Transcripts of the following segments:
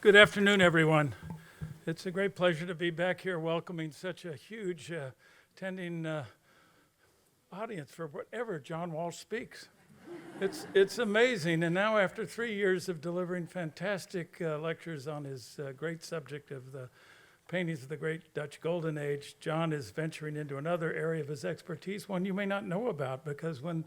Good afternoon, everyone. It's a great pleasure to be back here welcoming such a huge attending audience for whatever John Walsh speaks. It's amazing, and now after 3 years of delivering fantastic lectures on his great subject of the paintings of the great Dutch Golden Age, John is venturing into another area of his expertise, one you may not know about, because when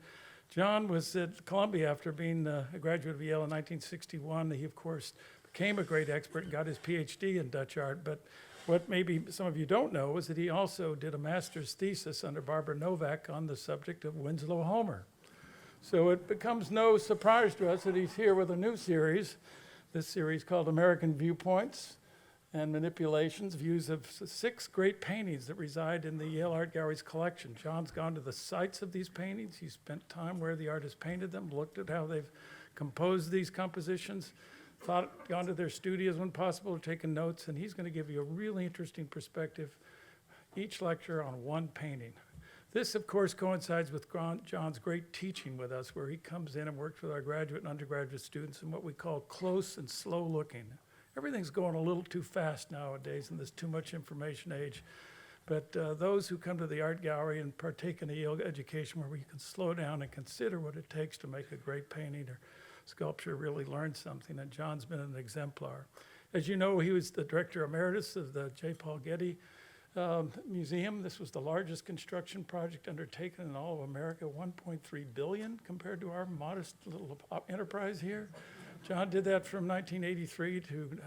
John was at Columbia after being a graduate of Yale in 1961, he of course became a great expert and got his PhD in Dutch art. But what maybe some of you don't know is that he also did a master's thesis under Barbara Novak on the subject of Winslow Homer. So it becomes no surprise to us that he's here with a new series, this series called American Viewpoints and Manipulations, views of 6 great paintings that reside in the Yale Art Gallery's collection. John's gone to the sites of these paintings. He's spent time where the artists painted them, looked at how they've composed these compositions, gone to their studios when possible, taken notes, and he's going to give you a really interesting perspective, each lecture on one painting. This, of course, coincides with John's great teaching with us, where he comes in and works with our graduate and undergraduate students in what we call close and slow looking. Everything's going a little too fast nowadays in this too much information age. But those who come to the art gallery and partake in a Yale education where you can slow down and consider what it takes to make a great painting or sculpture really learn something, and John's been an exemplar. As you know, he was the director emeritus of the J. Paul Getty Museum. This was the largest construction project undertaken in all of America, $1.3 billion compared to our modest little enterprise here. John did that from 1983 to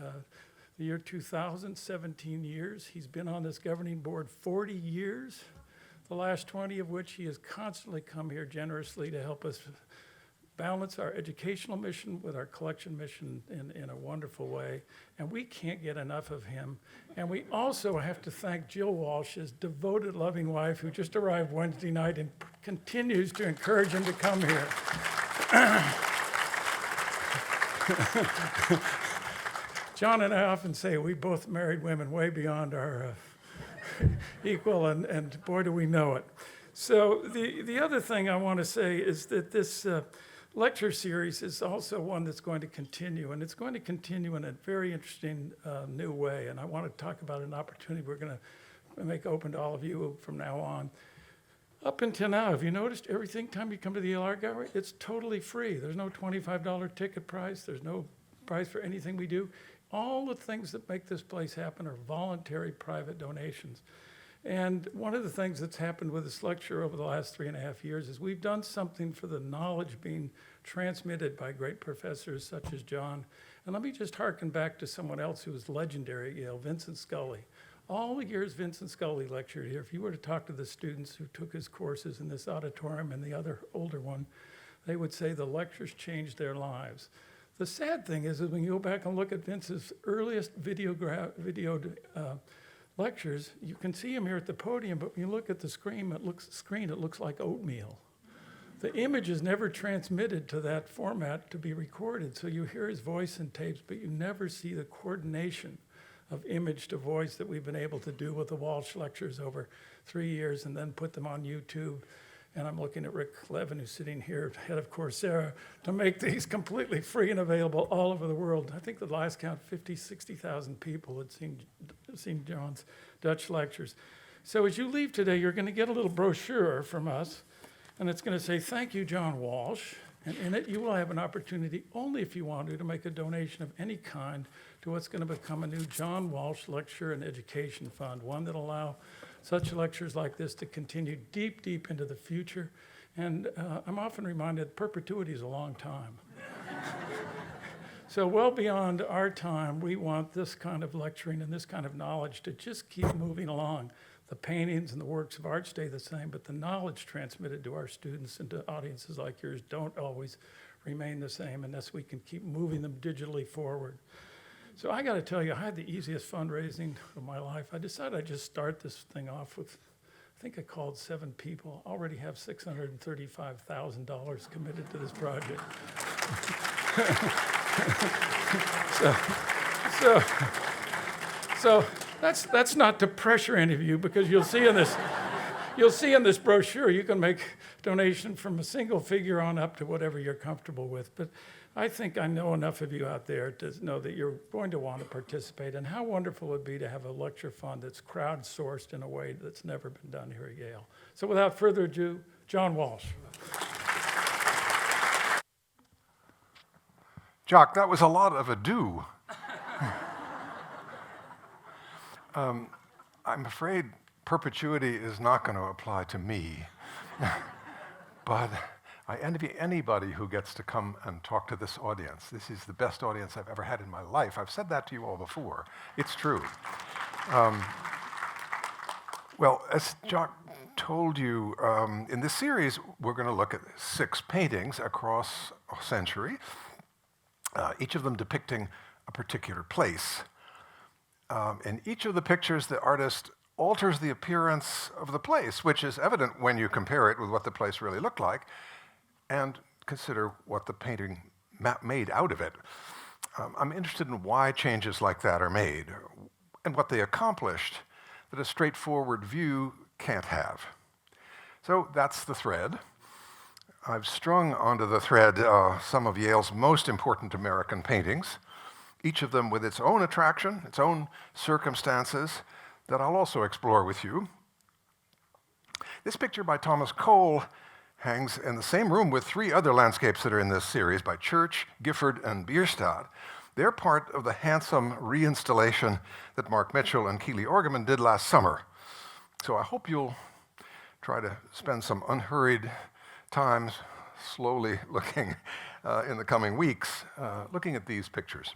the year 2000, 17 years. He's been on this governing board 40 years, the last 20 of which he has constantly come here generously to help us balance our educational mission with our collection mission in a wonderful way. And we can't get enough of him. And we also have to thank Jill Walsh, his devoted, loving wife, who just arrived Wednesday night and continues to encourage him to come here. John and I often say we both married women way beyond our equal, and boy, do we know it. So the other thing I want to say is that this lecture series is also one that's going to continue, and it's going to continue in a very interesting new way. And I want to talk about an opportunity we're going to make open to all of you from now on. Up until now, have you noticed every time you come to the Yale Art Gallery, it's totally free. There's no $25 ticket price. There's no price for anything we do. All the things that make this place happen are voluntary private donations. And one of the things that's happened with this lecture over the last 3.5 years is we've done something for the knowledge being transmitted by great professors such as John. And let me just hearken back to someone else who was legendary at Yale, Vincent Scully. All the years Vincent Scully lectured here, if you were to talk to the students who took his courses in this auditorium and the other older one, they would say the lectures changed their lives. The sad thing is when you go back and look at Vince's earliest videoed lectures, you can see him here at the podium, but when you look at the screen, it looks like oatmeal. The image is never transmitted to that format to be recorded, so you hear his voice in tapes, but you never see the coordination of image to voice that we've been able to do with the Walsh lectures over 3 years and then put them on YouTube. And I'm looking at Rick Levin, who's sitting here, head of Coursera, to make these completely free and available all over the world. I think the last count, 50, 60,000 people had seen John's Dutch lectures. So as you leave today, you're going to get a little brochure from us, and it's going to say, "Thank you, John Walsh." And in it, you will have an opportunity, only if you want to make a donation of any kind to what's going to become a new John Walsh Lecture and Education Fund, one that will allow such lectures like this to continue deep, deep into the future. And I'm often reminded perpetuity is a long time. So well beyond our time, we want this kind of lecturing and this kind of knowledge to just keep moving along. The paintings and the works of art stay the same, but the knowledge transmitted to our students and to audiences like yours don't always remain the same, unless we can keep moving them digitally forward. So I got to tell you, I had the easiest fundraising of my life. I decided I'd just start this thing off with, I think I called 7 people. I already have $635,000 committed to this project. So that's not to pressure any of you, because you'll see in this You'll see in this brochure, you can make donation from a single figure on up to whatever you're comfortable with. But I think I know enough of you out there to know that you're going to want to participate. And how wonderful it would be to have a lecture fund that's crowdsourced in a way that's never been done here at Yale. So without further ado, John Walsh. Jock, that was a lot of ado. I'm afraid perpetuity is not going to apply to me. But I envy anybody who gets to come and talk to this audience. This is the best audience I've ever had in my life. I've said that to you all before. It's true. Well, as Jock told you, in this series, we're going to look at 6 paintings across a century, each of them depicting a particular place. In each of the pictures, the artist alters the appearance of the place, which is evident when you compare it with what the place really looked like, and consider what the painting made out of it. I'm interested in why changes like that are made, and what they accomplished that a straightforward view can't have. So that's the thread. I've strung onto the thread some of Yale's most important American paintings, each of them with its own attraction, its own circumstances, that I'll also explore with you. This picture by Thomas Cole hangs in the same room with 3 other landscapes that are in this series by Church, Gifford, and Bierstadt. They're part of the handsome reinstallation that Mark Mitchell and Keely Orgeman did last summer. So I hope you'll try to spend some unhurried times slowly looking in the coming weeks, looking at these pictures.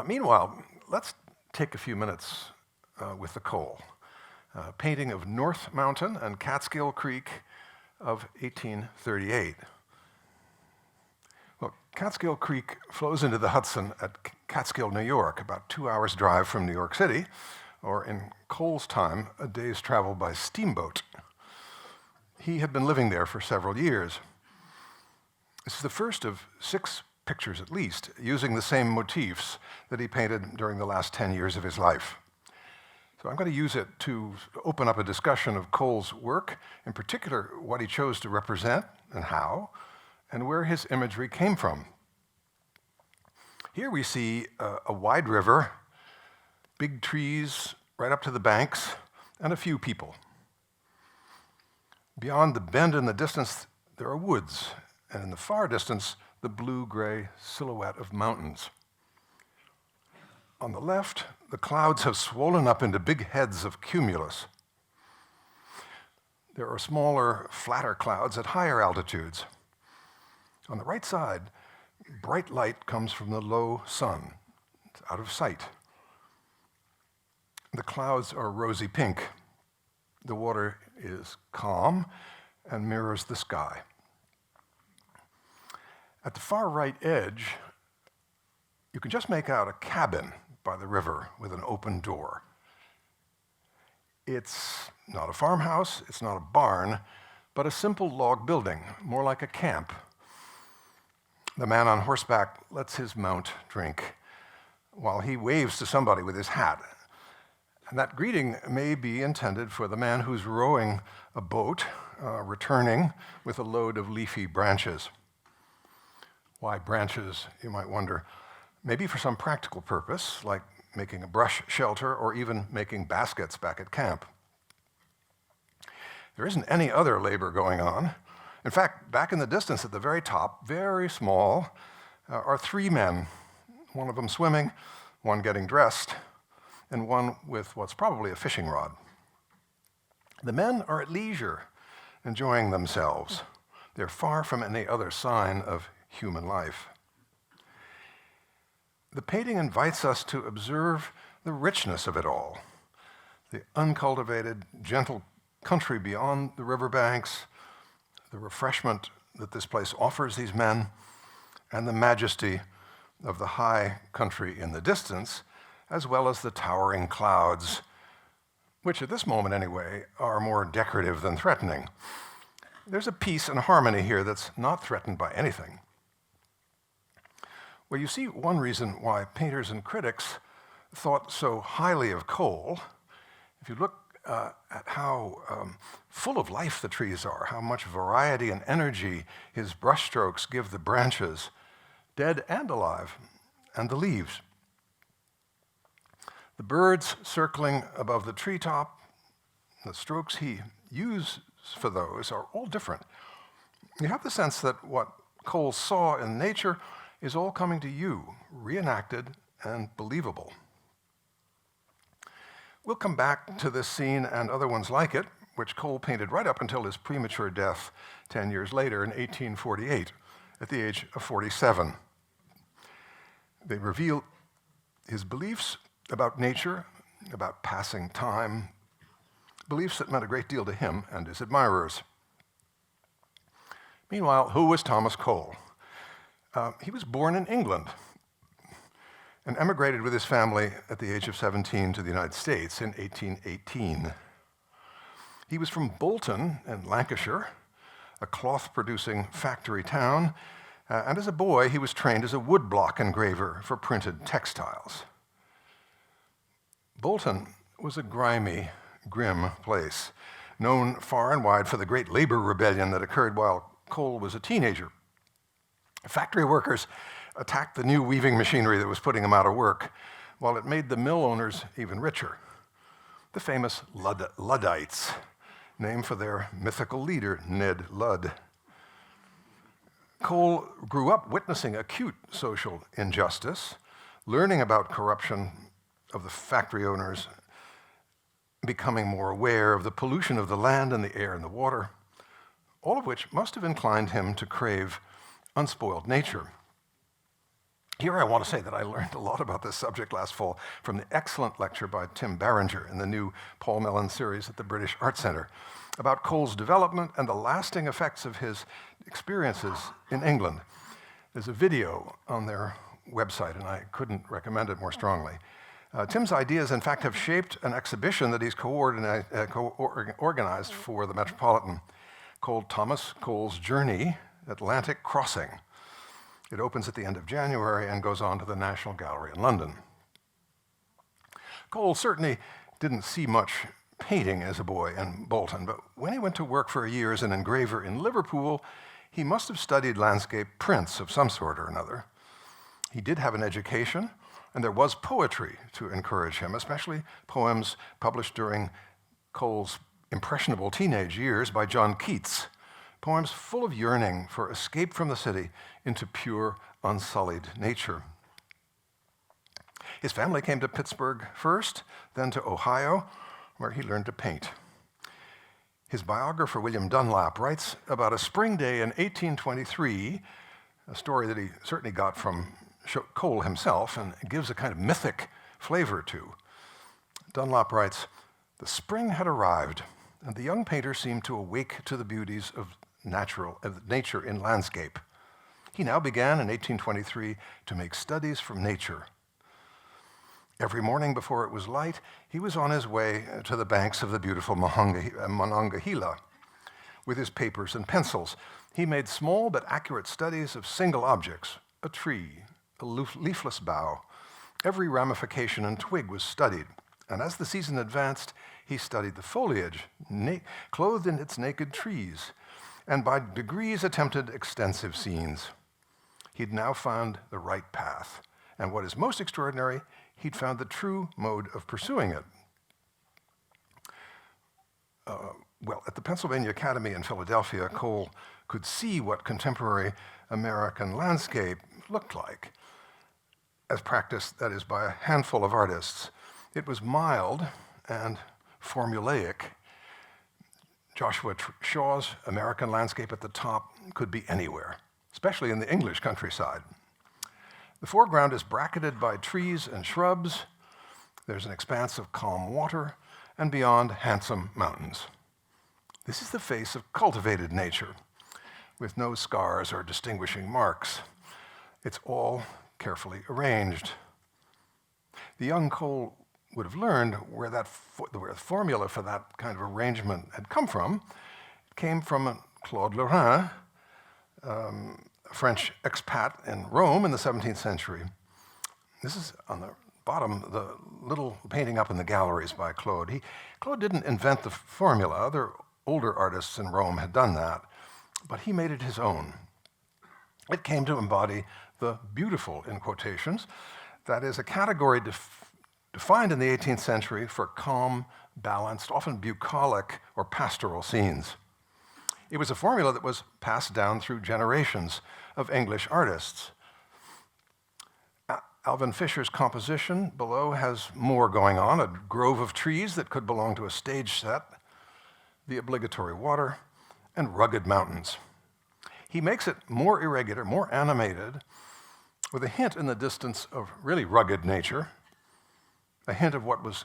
Meanwhile, let's take a few minutes with the Cole, painting of North Mountain and Catskill Creek of 1838. Well, Catskill Creek flows into the Hudson at Catskill, New York, about 2 hours' drive from New York City, or in Cole's time, a day's travel by steamboat. He had been living there for several years. This is the first of 6 pictures, at least, using the same motifs that he painted during the last 10 years of his life. So I'm going to use it to open up a discussion of Cole's work, in particular what he chose to represent and how, and where his imagery came from. Here we see a wide river, big trees right up to the banks, and a few people. Beyond the bend in the distance, there are woods, and in the far distance, the blue-gray silhouette of mountains. On the left, the clouds have swollen up into big heads of cumulus. There are smaller, flatter clouds at higher altitudes. On the right side, bright light comes from the low sun. It's out of sight. The clouds are rosy pink. The water is calm and mirrors the sky. At the far right edge, you can just make out a cabin by the river with an open door. It's not a farmhouse, it's not a barn, but a simple log building, more like a camp. The man on horseback lets his mount drink while he waves to somebody with his hat. And that greeting may be intended for the man who's rowing a boat, returning with a load of leafy branches. Why branches, you might wonder? Maybe for some practical purpose, like making a brush shelter or even making baskets back at camp. There isn't any other labor going on. In fact, back in the distance at the very top, very small, are 3 men, one of them swimming, one getting dressed, and one with what's probably a fishing rod. The men are at leisure, enjoying themselves. They're far from any other sign of human life. The painting invites us to observe the richness of it all, the uncultivated, gentle country beyond the riverbanks, the refreshment that this place offers these men, and the majesty of the high country in the distance, as well as the towering clouds, which at this moment anyway are more decorative than threatening. There's a peace and harmony here that's not threatened by anything. Well, you see one reason why painters and critics thought so highly of Cole. If you look at how full of life the trees are, how much variety and energy his brushstrokes give the branches, dead and alive, and the leaves. The birds circling above the treetop, the strokes he uses for those are all different. You have the sense that what Cole saw in nature is all coming to you, reenacted and believable. We'll come back to this scene and other ones like it, which Cole painted right up until his premature death 10 years later in 1848, at the age of 47. They reveal his beliefs about nature, about passing time, beliefs that meant a great deal to him and his admirers. Meanwhile, who was Thomas Cole? He was born in England and emigrated with his family at the age of 17 to the United States in 1818. He was from Bolton in Lancashire, a cloth-producing factory town, and as a boy he was trained as a woodblock engraver for printed textiles. Bolton was a grimy, grim place, known far and wide for the great labor rebellion that occurred while Cole was a teenager. Factory workers attacked the new weaving machinery that was putting them out of work, while it made the mill owners even richer. The famous Luddites, named for their mythical leader, Ned Ludd. Cole grew up witnessing acute social injustice, learning about corruption of the factory owners, becoming more aware of the pollution of the land and the air and the water, all of which must have inclined him to crave unspoiled nature. Here I want to say that I learned a lot about this subject last fall from the excellent lecture by Tim Barringer in the new Paul Mellon series at the British Art Centre about Cole's development and the lasting effects of his experiences in England. There's a video on their website, and I couldn't recommend it more strongly. Tim's ideas, in fact, have shaped an exhibition that he's organized for the Metropolitan called Thomas Cole's Journey, Atlantic Crossing. It opens at the end of January and goes on to the National Gallery in London. Cole certainly didn't see much painting as a boy in Bolton, but when he went to work for a year as an engraver in Liverpool, he must have studied landscape prints of some sort or another. He did have an education, and there was poetry to encourage him, especially poems published during Cole's impressionable teenage years by John Keats, poems full of yearning for escape from the city into pure, unsullied nature. His family came to Pittsburgh first, then to Ohio, where he learned to paint. His biographer, William Dunlap, writes about a spring day in 1823, a story that he certainly got from Cole himself and gives a kind of mythic flavor to. Dunlap writes, "The spring had arrived, and the young painter seemed to awake to the beauties of nature in landscape. He now began in 1823 to make studies from nature. Every morning before it was light, he was on his way to the banks of the beautiful Monongahela. With his papers and pencils, he made small but accurate studies of single objects, a tree, a leafless bough. Every ramification and twig was studied, and as the season advanced, he studied the foliage, clothed in its naked trees, and by degrees attempted extensive scenes. He'd now found the right path, and what is most extraordinary, he'd found the true mode of pursuing it." At the Pennsylvania Academy in Philadelphia, Cole could see what contemporary American landscape looked like, as practiced, that is, by a handful of artists. It was mild and formulaic. Joshua Shaw's American landscape at the top could be anywhere, especially in the English countryside. The foreground is bracketed by trees and shrubs. There's an expanse of calm water, and beyond, handsome mountains. This is the face of cultivated nature, with no scars or distinguishing marks. It's all carefully arranged. The young Cole would have learned where the formula for that kind of arrangement had come from. It came from Claude Lorrain, a French expat in Rome in the 17th century. This is on the bottom, the little painting up in the galleries by Claude. Claude didn't invent the formula. Other older artists in Rome had done that, but he made it his own. It came to embody the beautiful, in quotations, that is a category defined in the 18th century for calm, balanced, often bucolic or pastoral scenes. It was a formula that was passed down through generations of English artists. Alvin Fisher's composition below has more going on, a grove of trees that could belong to a stage set, the obligatory water, and rugged mountains. He makes it more irregular, more animated, with a hint in the distance of really rugged nature, a hint of what was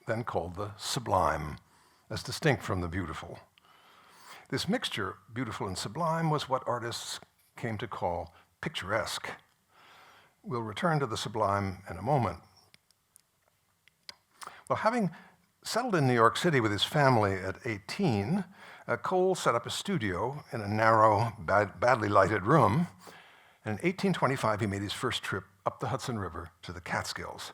then called the sublime, as distinct from the beautiful. This mixture, beautiful and sublime, was what artists came to call picturesque. We'll return to the sublime in a moment. Well, having settled in New York City with his family at 18, Cole set up a studio in a narrow, badly lighted room. And in 1825, he made his first trip up the Hudson River to the Catskills.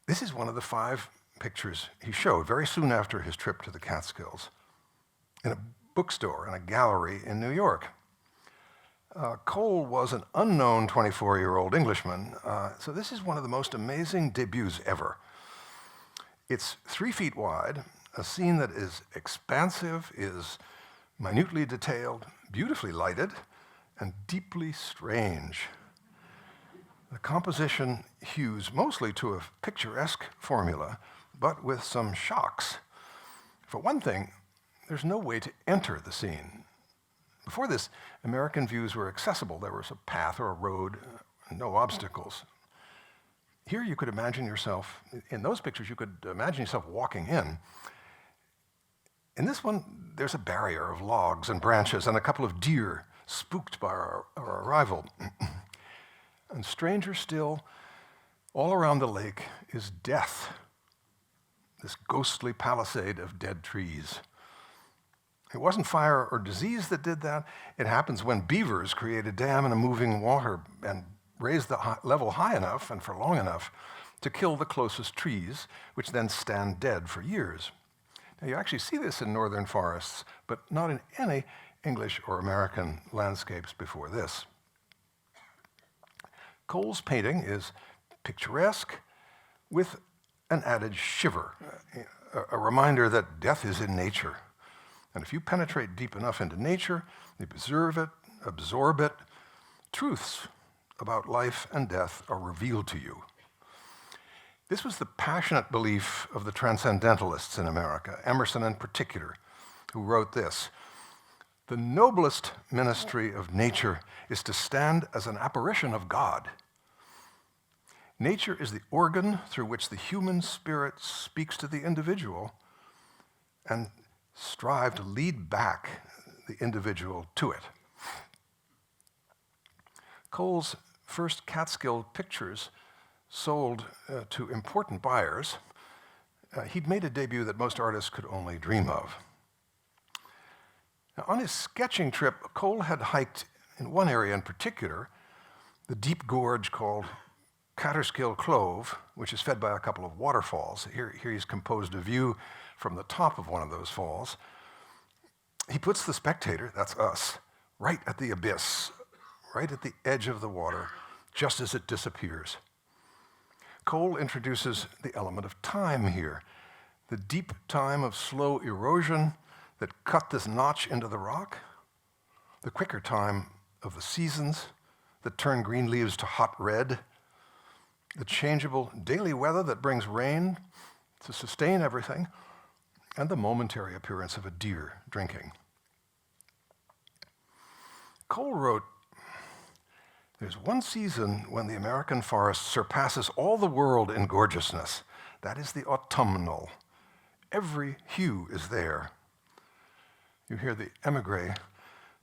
This is one of the 5 pictures he showed very soon after his trip to the Catskills in a bookstore in a gallery in New York. Cole was an unknown 24-year-old Englishman, so this is one of the most amazing debuts ever. It's 3 feet wide, a scene that is expansive, is minutely detailed, beautifully lighted, and deeply strange. The composition hews mostly to a picturesque formula, but with some shocks. For one thing, there's no way to enter the scene. Before this, American views were accessible. There was a path or a road, no obstacles. Here you could imagine yourself, in those pictures, you could imagine yourself walking in. In this one, there's a barrier of logs and branches and a couple of deer spooked by our arrival. And stranger still, all around the lake is death, this ghostly palisade of dead trees. It wasn't fire or disease that did that. It happens when beavers create a dam in a moving water and raise the level high enough and for long enough to kill the closest trees, which then stand dead for years. Now, you actually see this in northern forests, but not in any English or American landscapes before this. Cole's painting is picturesque with an added shiver, a reminder that death is in nature. And if you penetrate deep enough into nature, you observe it, absorb it, truths about life and death are revealed to you. This was the passionate belief of the transcendentalists in America, Emerson in particular, who wrote this: "The noblest ministry of nature is to stand as an apparition of God. Nature is the organ through which the human spirit speaks to the individual and strive to lead back the individual to it." Cole's first Catskill pictures sold to important buyers. He'd made a debut that most artists could only dream of. Now, on his sketching trip, Cole had hiked in one area in particular, the deep gorge called Catskill Clove, which is fed by a couple of waterfalls. Here he's composed a view from the top of one of those falls. He puts the spectator, that's us, right at the abyss, right at the edge of the water, just as it disappears. Cole introduces the element of time here, the deep time of slow erosion that cut this notch into the rock, the quicker time of the seasons that turn green leaves to hot red, the changeable daily weather that brings rain to sustain everything, and the momentary appearance of a deer drinking. Cole wrote, "There's one season when the American forest surpasses all the world in gorgeousness. That is the autumnal. Every hue is there." You hear the emigre,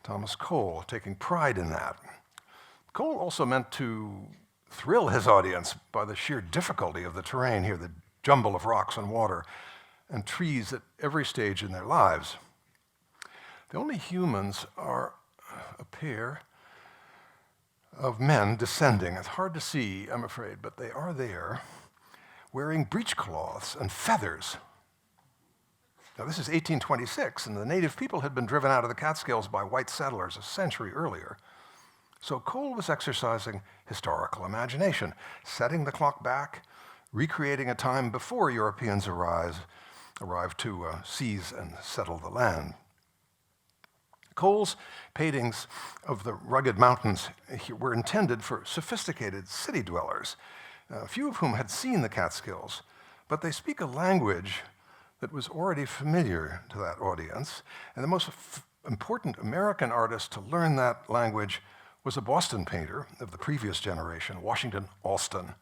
Thomas Cole, taking pride in that. Cole also meant to thrill his audience by the sheer difficulty of the terrain here, the jumble of rocks and water, and trees at every stage in their lives. The only humans are a pair of men descending. It's hard to see, I'm afraid, but they are there, wearing breechcloths and feathers. Now, this is 1826, and the native people had been driven out of the Catskills by white settlers a century earlier. So Cole was exercising historical imagination, setting the clock back, recreating a time before Europeans arrived to seize and settle the land. Cole's paintings of the rugged mountains were intended for sophisticated city dwellers, few of whom had seen the Catskills, but they speak a language that was already familiar to that audience, and the most important American artist to learn that language was a Boston painter of the previous generation, Washington Allston,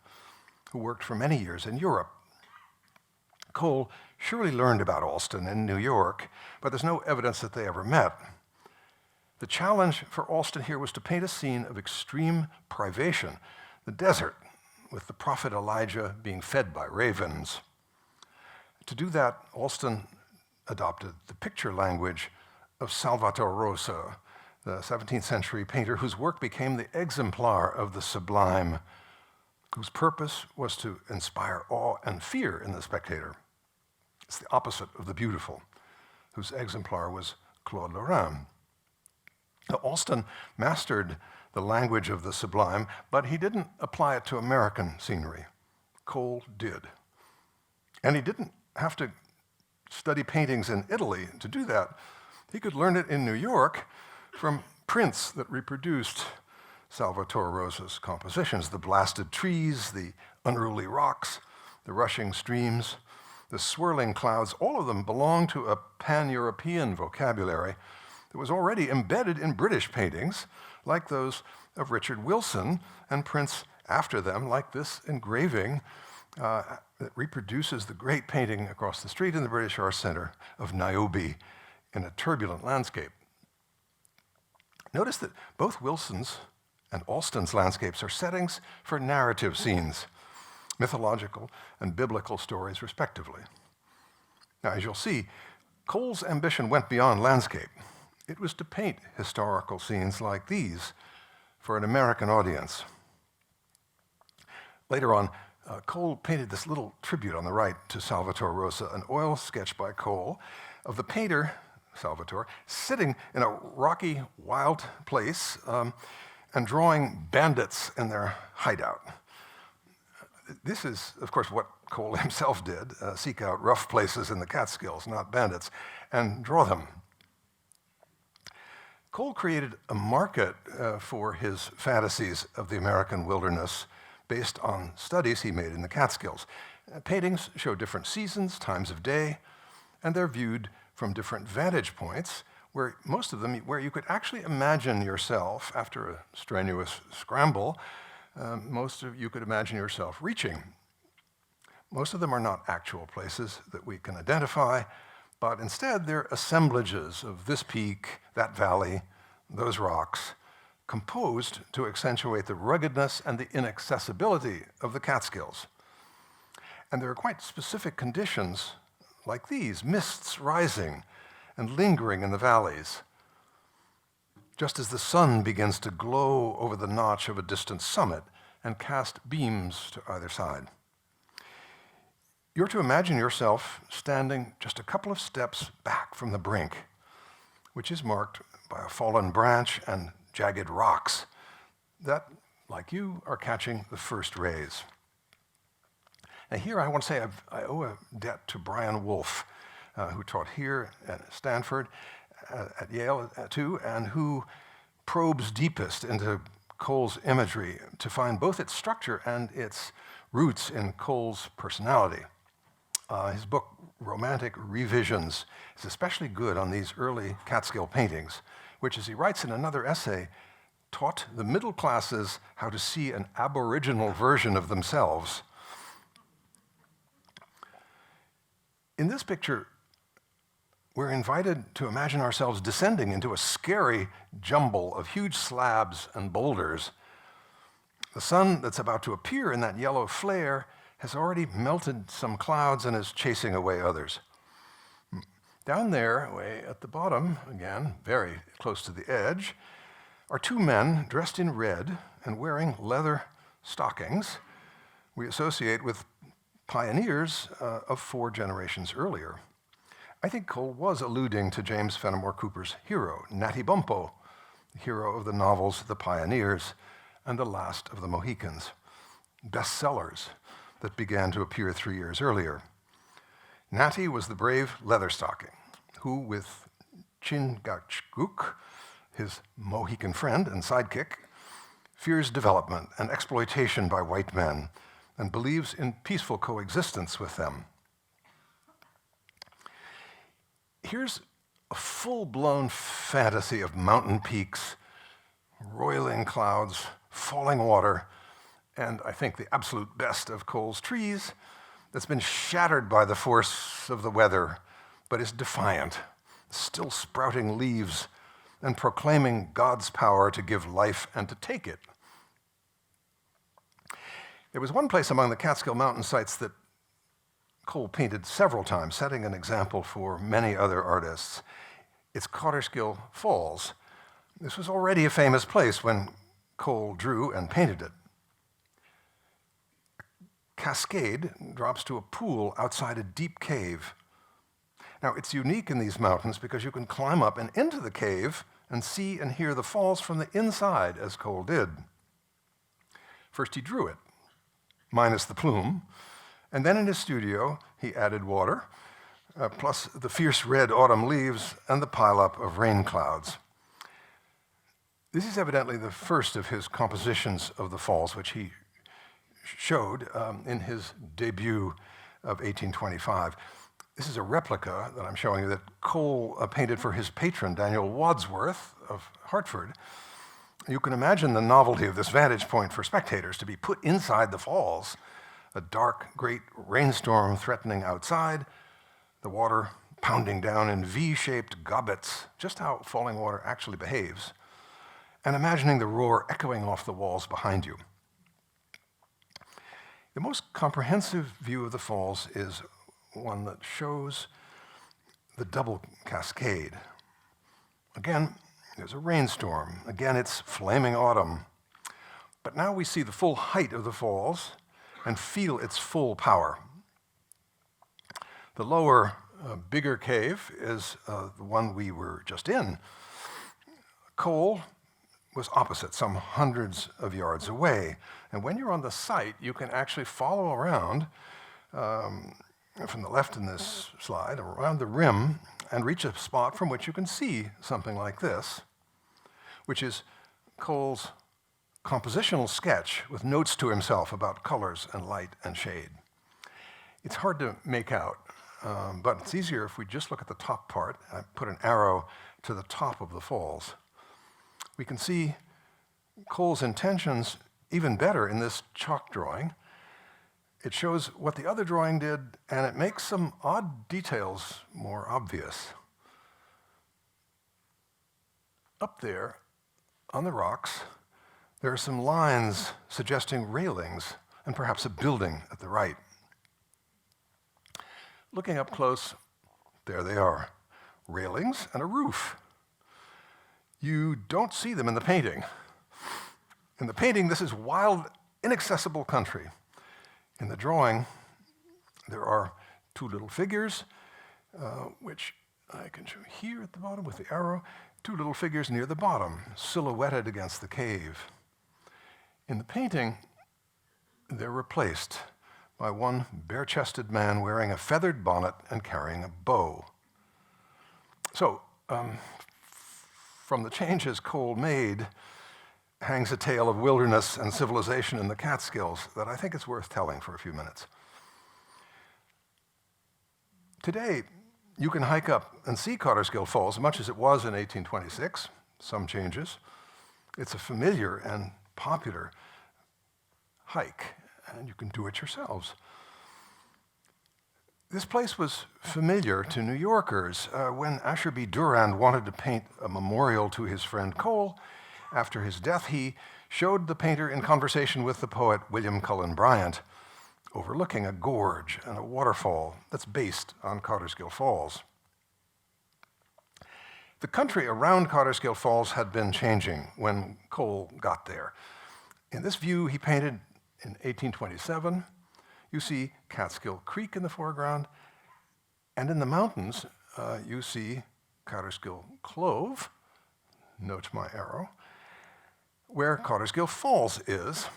who worked for many years in Europe. Cole surely learned about Allston in New York, but there's no evidence that they ever met. The challenge for Allston here was to paint a scene of extreme privation, the desert, with the prophet Elijah being fed by ravens. To do that, Allston adopted the picture language of Salvator Rosa, the 17th century painter whose work became the exemplar of the sublime, whose purpose was to inspire awe and fear in the spectator. It's the opposite of the beautiful, whose exemplar was Claude Lorrain. Now, Allston mastered the language of the sublime, but he didn't apply it to American scenery. Cole did. And he didn't have to study paintings in Italy to do that. He could learn it in New York from prints that reproduced Salvator Rosa's compositions, the blasted trees, the unruly rocks, the rushing streams, the swirling clouds. All of them belong to a pan-European vocabulary that was already embedded in British paintings, like those of Richard Wilson and prints after them, like this engraving that reproduces the great painting across the street in the British Art Center of Niobe in a turbulent landscape. Notice that both Wilson's and Allston's landscapes are settings for narrative scenes, mythological and biblical stories, respectively. Now, as you'll see, Cole's ambition went beyond landscape. It was to paint historical scenes like these for an American audience. Later on, Cole painted this little tribute on the right to Salvator Rosa, an oil sketch by Cole of the painter, Salvator, sitting in a rocky, wild place and drawing bandits in their hideout. This is, of course, what Cole himself did, seek out rough places in the Catskills, not bandits, and draw them. Cole created a market for his fantasies of the American wilderness based on studies he made in the Catskills. Paintings show different seasons, times of day, and they're viewed from different vantage points, where most of them, where you could actually imagine yourself, after a strenuous scramble, most of you could imagine yourself reaching. Most of them are not actual places that we can identify, but instead they're assemblages of this peak, that valley, those rocks, composed to accentuate the ruggedness and the inaccessibility of the Catskills. And there are quite specific conditions like these, mists rising and lingering in the valleys, just as the sun begins to glow over the notch of a distant summit and cast beams to either side. You're to imagine yourself standing just a couple of steps back from the brink, which is marked by a fallen branch and jagged rocks that, like you, are catching the first rays. Now here I want to say I owe a debt to Brian Wolf, who taught here at Stanford, at Yale too, and who probes deepest into Cole's imagery to find both its structure and its roots in Cole's personality. His book, Romantic Revisions, is especially good on these early Catskill paintings, which, as he writes in another essay, taught the middle classes how to see an aboriginal version of themselves. In this picture, we're invited to imagine ourselves descending into a scary jumble of huge slabs and boulders. The sun that's about to appear in that yellow flare has already melted some clouds and is chasing away others. Down there, way at the bottom, again, very close to the edge, are two men dressed in red and wearing leather stockings we associate with pioneers of 4 generations earlier. I think Cole was alluding to James Fenimore Cooper's hero, Natty Bumppo, the hero of the novels The Pioneers and The Last of the Mohicans, bestsellers that began to appear 3 years earlier. Natty was the brave leatherstocking who, with Chingachgook, his Mohican friend and sidekick, fears development and exploitation by white men and believes in peaceful coexistence with them. Here's a full-blown fantasy of mountain peaks, roiling clouds, falling water, and I think the absolute best of Cole's trees that's been shattered by the force of the weather, but is defiant, still sprouting leaves and proclaiming God's power to give life and to take it. There was one place among the Catskill mountain sites that Cole painted several times, setting an example for many other artists. It's Catskill Falls. This was already a famous place when Cole drew and painted it. A cascade drops to a pool outside a deep cave. Now, it's unique in these mountains because you can climb up and into the cave and see and hear the falls from the inside, as Cole did. First, he drew it, minus the plume, and then in his studio, he added water, plus the fierce red autumn leaves and the pileup of rain clouds. This is evidently the first of his compositions of the falls, which he showed in his debut of 1825. This is a replica that I'm showing you that Cole painted for his patron, Daniel Wadsworth of Hartford. You can imagine the novelty of this vantage point for spectators, to be put inside the falls, a dark, great rainstorm threatening outside, the water pounding down in V-shaped gobbets, just how falling water actually behaves, and imagining the roar echoing off the walls behind you. The most comprehensive view of the falls is one that shows the double cascade. Again, there's a rainstorm. Again, it's flaming autumn. But now we see the full height of the falls and feel its full power. The lower, bigger cave is the one we were just in. Cole was opposite, some hundreds of yards away. And when you're on the site, you can actually follow around from the left in this slide, around the rim, and reach a spot from which you can see something like this, which is Cole's compositional sketch with notes to himself about colors and light and shade. It's hard to make out, but it's easier if we just look at the top part. I put an arrow to the top of the falls. We can see Cole's intentions even better in this chalk drawing. It shows what the other drawing did, and it makes some odd details more obvious. Up there, on the rocks, there are some lines suggesting railings and perhaps a building at the right. Looking up close, there they are, railings and a roof. You don't see them in the painting. In the painting, this is wild, inaccessible country. In the drawing, there are 2 little figures, which I can show here at the bottom with the arrow, 2 little figures near the bottom, silhouetted against the cave. In the painting, they're replaced by one bare-chested man wearing a feathered bonnet and carrying a bow. So, from the changes Cole made hangs a tale of wilderness and civilization in the Catskills that I think it's worth telling for a few minutes. Today, you can hike up and see Catskill Falls, much as it was in 1826, some changes. It's a familiar and popular hike, and you can do it yourselves. This place was familiar to New Yorkers. When Asher B. Durand wanted to paint a memorial to his friend Cole, after his death, he showed the painter in conversation with the poet William Cullen Bryant, overlooking a gorge and a waterfall that's based on Catskill Falls. The country around Catskill Falls had been changing when Cole got there. In this view he painted in 1827, you see Catskill Creek in the foreground, and in the mountains you see Catskill Clove, note my arrow, where Catskill Falls is.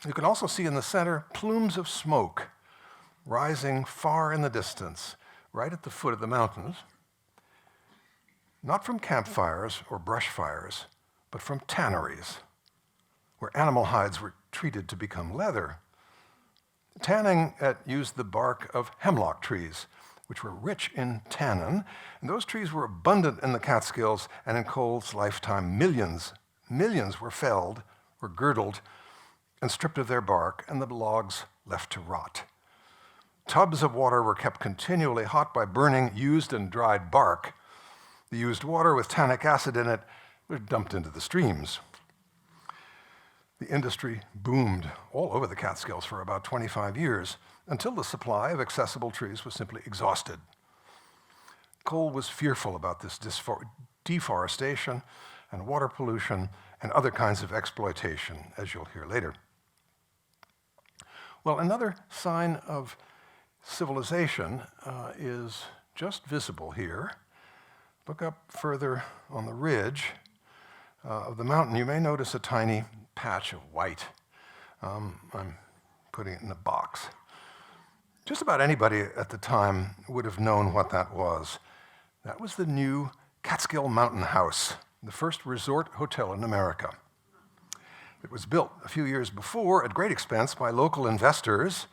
You can also see in the center plumes of smoke rising far in the distance, right at the foot of the mountains, not from campfires or brush fires, but from tanneries, where animal hides were treated to become leather. Tanning used the bark of hemlock trees, which were rich in tannin, and those trees were abundant in the Catskills, and in Cole's lifetime, millions were felled, were girdled, and stripped of their bark, and the logs left to rot. Tubs of water were kept continually hot by burning used and dried bark. The used water with tannic acid in it was dumped into the streams. The industry boomed all over the Catskills for about 25 years, until the supply of accessible trees was simply exhausted. Cole was fearful about this deforestation and water pollution and other kinds of exploitation, as you'll hear later. Well, another sign of civilization is just visible here. Look up further on the ridge of the mountain. You may notice a tiny patch of white. I'm putting it in a box. Just about anybody at the time would have known what that was. That was the new Catskill Mountain House, the first resort hotel in America. It was built a few years before at great expense by local investors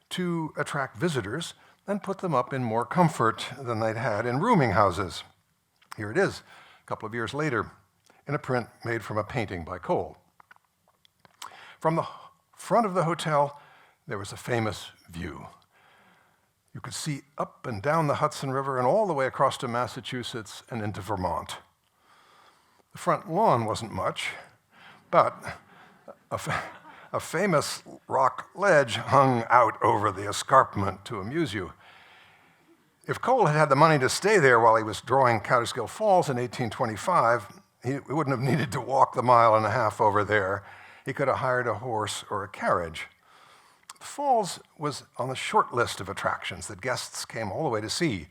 to attract visitors and put them up in more comfort than they'd had in rooming houses. Here it is, a couple of years later, in a print made from a painting by Cole. From the front of the hotel, there was a famous view. You could see up and down the Hudson River and all the way across to Massachusetts and into Vermont. The front lawn wasn't much, but a famous rock ledge hung out over the escarpment to amuse you. If Cole had had the money to stay there while he was drawing Catskill Falls in 1825, he wouldn't have needed to walk the 1.5 miles over there. He could have hired a horse or a carriage. The falls was on the short list of attractions that guests came all the way to see,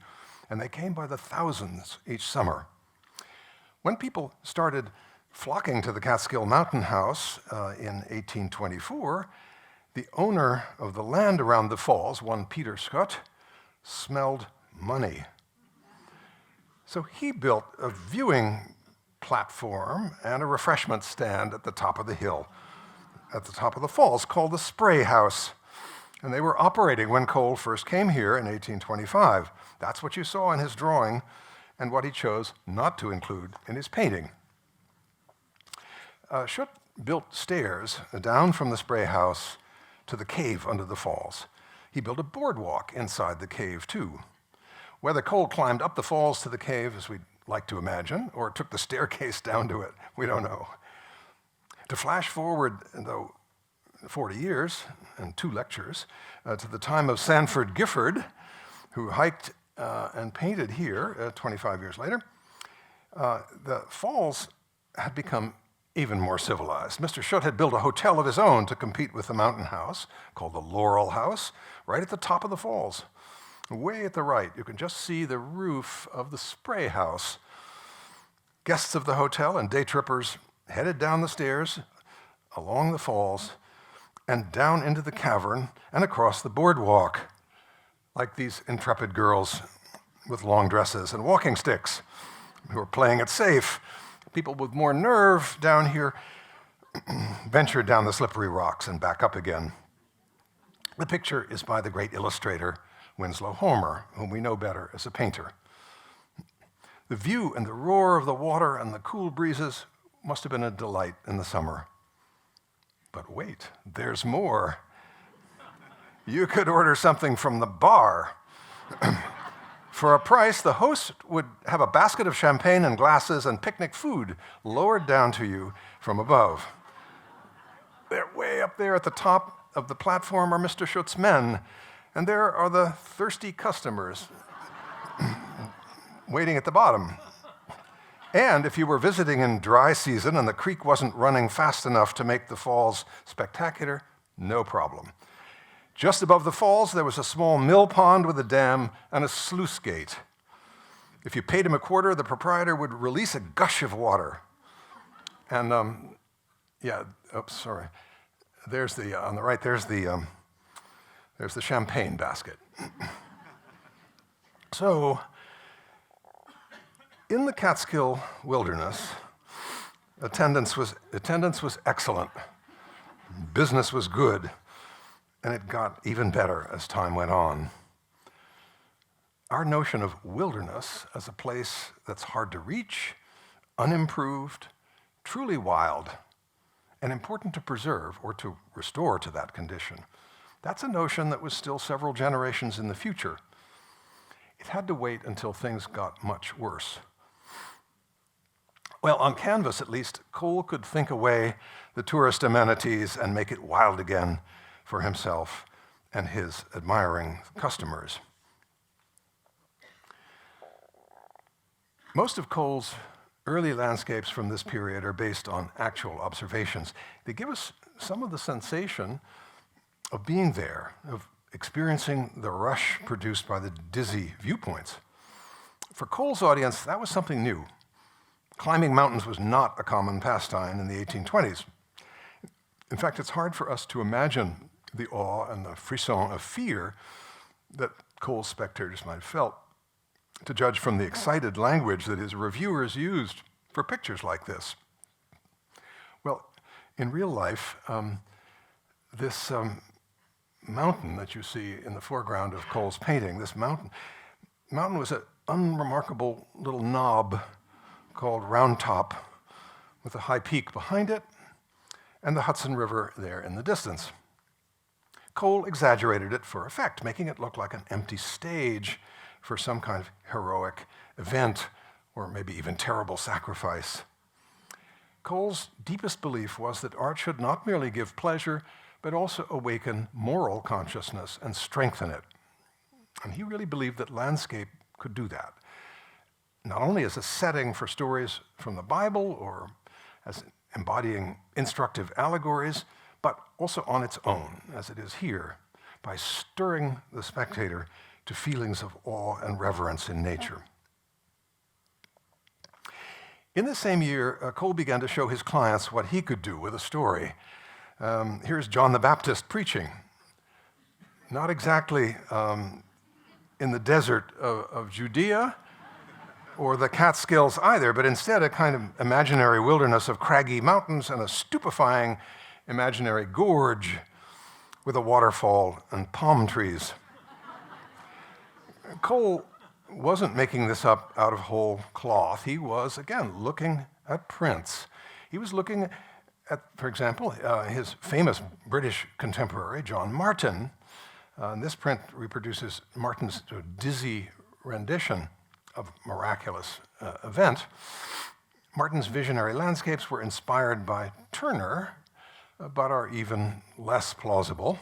and they came by the thousands each summer. When people started flocking to the Catskill Mountain House in 1824, the owner of the land around the falls, one Peter Scott, smelled money. So he built a viewing platform and a refreshment stand at the top of the hill, at the top of the falls, called the Spray House. And they were operating when Cole first came here in 1825. That's what you saw in his drawing and what he chose not to include in his painting. Schutt built stairs down from the Spray House to the cave under the falls. He built a boardwalk inside the cave, too. Whether Cole climbed up the falls to the cave, as we'd like to imagine, or took the staircase down to it, we don't know. To flash forward, though, 40 years and 2 lectures, to the time of Sanford Gifford, who hiked and painted here 25 years later, the falls had become even more civilized. Mr. Schutt had built a hotel of his own to compete with the mountain house, called the Laurel House, right at the top of the falls. Way at the right, you can just see the roof of the Spray House. Guests of the hotel and day trippers headed down the stairs, along the falls, and down into the cavern and across the boardwalk, like these intrepid girls with long dresses and walking sticks who are playing it safe. People with more nerve down here ventured down the slippery rocks and back up again. The picture is by the great illustrator Winslow Homer, whom we know better as a painter. The view and the roar of the water and the cool breezes must have been a delight in the summer. But wait, there's more. You could order something from the bar. For a price, the host would have a basket of champagne and glasses and picnic food lowered down to you from above. They're way up there at the top of the platform are Mr. Schutt's men, and there are the thirsty customers waiting at the bottom. And if you were visiting in dry season and the creek wasn't running fast enough to make the falls spectacular, no problem. Just above the falls, there was a small mill pond with a dam and a sluice gate. If you paid him a quarter, the proprietor would release a gush of water. And there's the on the right. There's the champagne basket. So, in the Catskill wilderness, attendance was excellent. Business was good, and it got even better as time went on. Our notion of wilderness as a place that's hard to reach, unimproved, truly wild, and important to preserve or to restore to that condition, that's a notion that was still several generations in the future. It had to wait until things got much worse. Well, on canvas at least, Cole could think away the tourist amenities and make it wild again for himself and his admiring customers. Most of Cole's early landscapes from this period are based on actual observations. They give us some of the sensation of being there, of experiencing the rush produced by the dizzy viewpoints. For Cole's audience, that was something new. Climbing mountains was not a common pastime in the 1820s. In fact, it's hard for us to imagine the awe and the frisson of fear that Cole's spectators might have felt, to judge from the excited language that his reviewers used for pictures like this. Well, in real life, this mountain that you see in the foreground of Cole's painting, this mountain was an unremarkable little knob called Round Top, with a high peak behind it and the Hudson River there in the distance. Cole exaggerated it for effect, making it look like an empty stage for some kind of heroic event or maybe even terrible sacrifice. Cole's deepest belief was that art should not merely give pleasure, but also awaken moral consciousness and strengthen it. And he really believed that landscape could do that, not only as a setting for stories from the Bible or as embodying instructive allegories, but also on its own, as it is here, by stirring the spectator to feelings of awe and reverence in nature. In the same year, Cole began to show his clients what he could do with a story. Here's John the Baptist preaching. Not exactly in the desert of Judea or the Catskills either, but instead a kind of imaginary wilderness of craggy mountains and a stupefying imaginary gorge with a waterfall and palm trees. Cole wasn't making this up out of whole cloth. He was, again, looking at prints. He was looking at, for example, his famous British contemporary, John Martin. This print reproduces Martin's dizzy rendition of a miraculous event. Martin's visionary landscapes were inspired by Turner, but are even less plausible.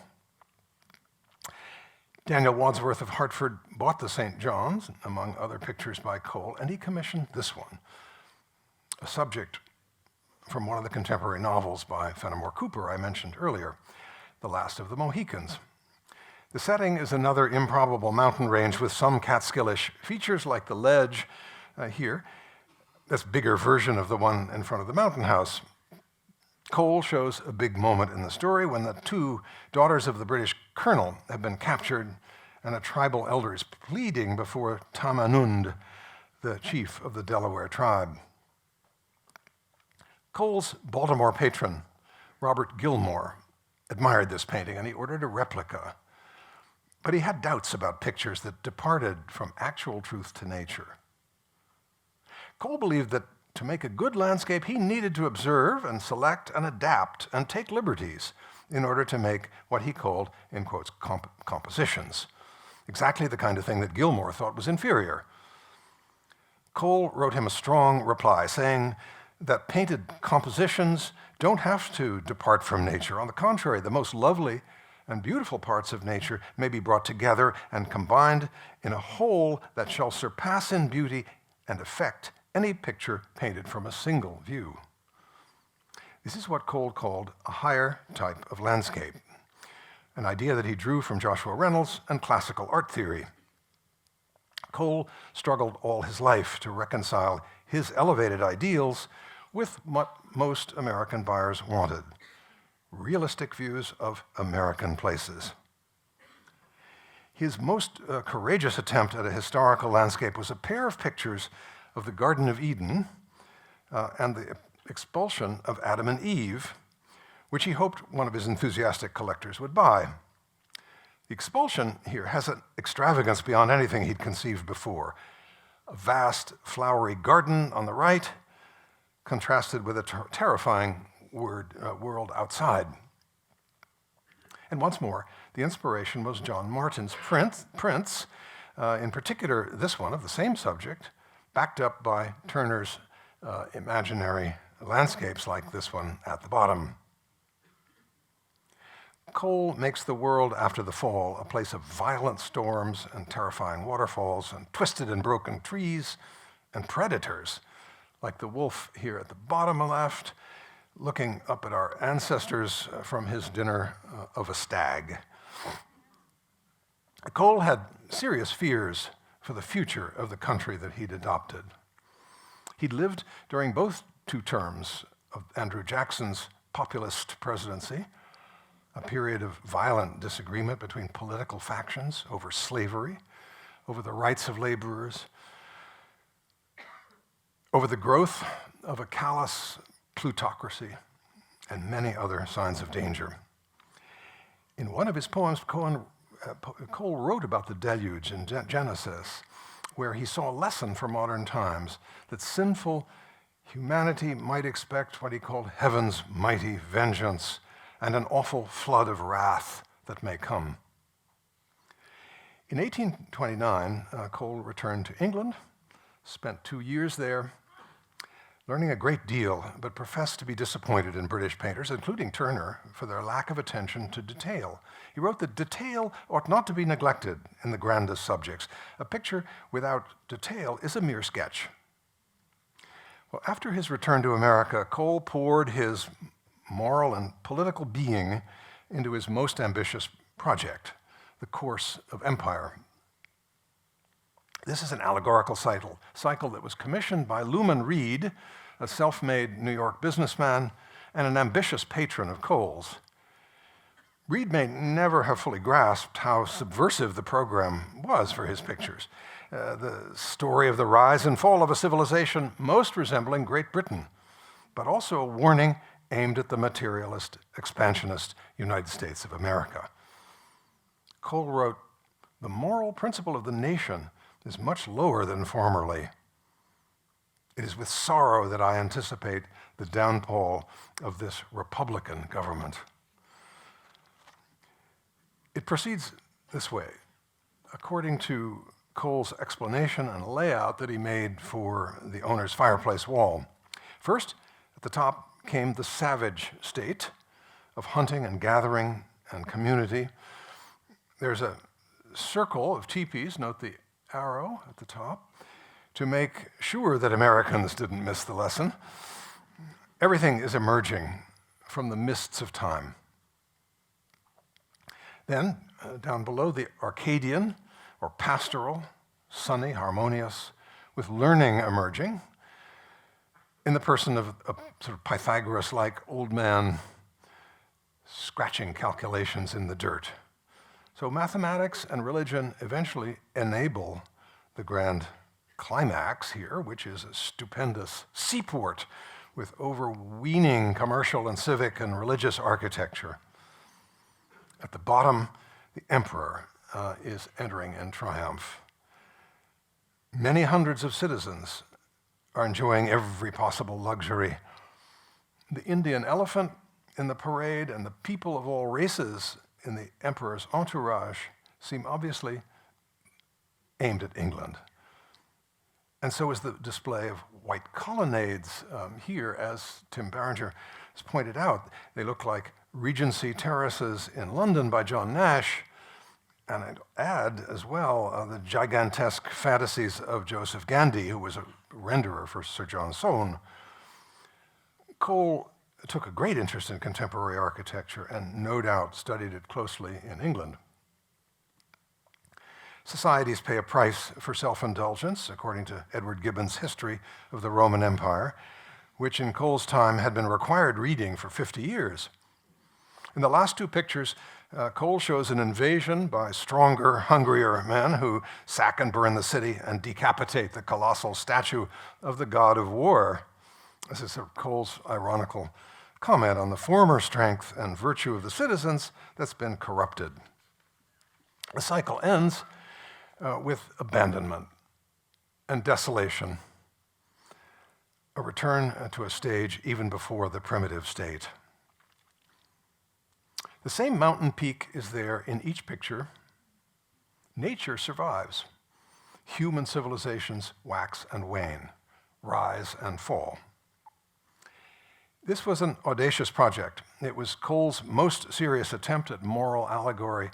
Daniel Wadsworth of Hartford bought the St. John's, among other pictures by Cole, and he commissioned this one, a subject from one of the contemporary novels by Fenimore Cooper I mentioned earlier, The Last of the Mohicans. The setting is another improbable mountain range with some Catskillish features like the ledge here, this bigger version of the one in front of the mountain house. Cole shows a big moment in the story when the two daughters of the British colonel have been captured and a tribal elder is pleading before Tamanund, the chief of the Delaware tribe. Cole's Baltimore patron, Robert Gilmore, admired this painting and he ordered a replica. But he had doubts about pictures that departed from actual truth to nature. Cole believed that to make a good landscape, he needed to observe and select and adapt and take liberties in order to make what he called, in quotes, compositions. Exactly the kind of thing that Gilmore thought was inferior. Cole wrote him a strong reply saying that painted compositions don't have to depart from nature. On the contrary, the most lovely and beautiful parts of nature may be brought together and combined in a whole that shall surpass in beauty and effect any picture painted from a single view. This is what Cole called a higher type of landscape, an idea that he drew from Joshua Reynolds and classical art theory. Cole struggled all his life to reconcile his elevated ideals with what most American buyers wanted: realistic views of American places. His most courageous attempt at a historical landscape was a pair of pictures of the Garden of Eden and the expulsion of Adam and Eve, which he hoped one of his enthusiastic collectors would buy. The expulsion here has an extravagance beyond anything he'd conceived before. A vast, flowery garden on the right, contrasted with a terrifying world outside. And once more, the inspiration was John Martin's prints, in particular this one of the same subject, backed up by Turner's imaginary landscapes like this one at the bottom. Cole makes the world after the fall a place of violent storms and terrifying waterfalls and twisted and broken trees and predators, like the wolf here at the bottom left, looking up at our ancestors from his dinner of a stag. Cole had serious fears for the future of the country that he'd adopted. He'd lived during both two terms of Andrew Jackson's populist presidency, a period of violent disagreement between political factions over slavery, over the rights of laborers, over the growth of a callous plutocracy, and many other signs of danger. In one of his poems, Cole wrote about the deluge in Genesis, where he saw a lesson for modern times, that sinful humanity might expect what he called heaven's mighty vengeance and an awful flood of wrath that may come. In 1829, Cole returned to England, spent 2 years there, learning a great deal, but professed to be disappointed in British painters, including Turner, for their lack of attention to detail. He wrote that detail ought not to be neglected in the grandest subjects. A picture without detail is a mere sketch. Well, after his return to America, Cole poured his moral and political being into his most ambitious project, the Course of Empire. This is an allegorical cycle that was commissioned by Luman Reed, a self-made New York businessman and an ambitious patron of Cole's. Reed may never have fully grasped how subversive the program was for his pictures. The story of the rise and fall of a civilization most resembling Great Britain, but also a warning aimed at the materialist, expansionist United States of America. Cole wrote, "The moral principle of the nation is much lower than formerly. It is with sorrow that I anticipate the downfall of this Republican government." It proceeds this way. According to Cole's explanation and layout that he made for the owner's fireplace wall. First, at the top came the savage state of hunting and gathering and community. There's a circle of teepees, note the arrow at the top, to make sure that Americans didn't miss the lesson. Everything is emerging from the mists of time. Then, down below, the Arcadian, or pastoral, sunny, harmonious, with learning emerging, in the person of a sort of Pythagoras-like old man scratching calculations in the dirt. So mathematics and religion eventually enable the grand climax here, which is a stupendous seaport with overweening commercial and civic and religious architecture. At the bottom, the emperor is entering in triumph. Many hundreds of citizens are enjoying every possible luxury. The Indian elephant in the parade and the people of all races in the emperor's entourage seem obviously aimed at England. And so is the display of white colonnades here, as Tim Barringer has pointed out. They look like Regency terraces in London by John Nash, And I'd add as well the gigantesque fantasies of Joseph Gandy, who was a renderer for Sir John Soane. Cole took a great interest in contemporary architecture and no doubt studied it closely in England. Societies pay a price for self-indulgence, according to Edward Gibbon's History of the Roman Empire, which in Cole's time had been required reading for 50 years. In the last two pictures, Cole shows an invasion by stronger, hungrier men who sack and burn the city and decapitate the colossal statue of the god of war. This is Cole's ironical comment on the former strength and virtue of the citizens that's been corrupted. The cycle ends with abandonment and desolation, a return to a stage even before the primitive state. The same mountain peak is there in each picture. Nature survives. Human civilizations wax and wane, rise and fall. This was an audacious project. It was Cole's most serious attempt at moral allegory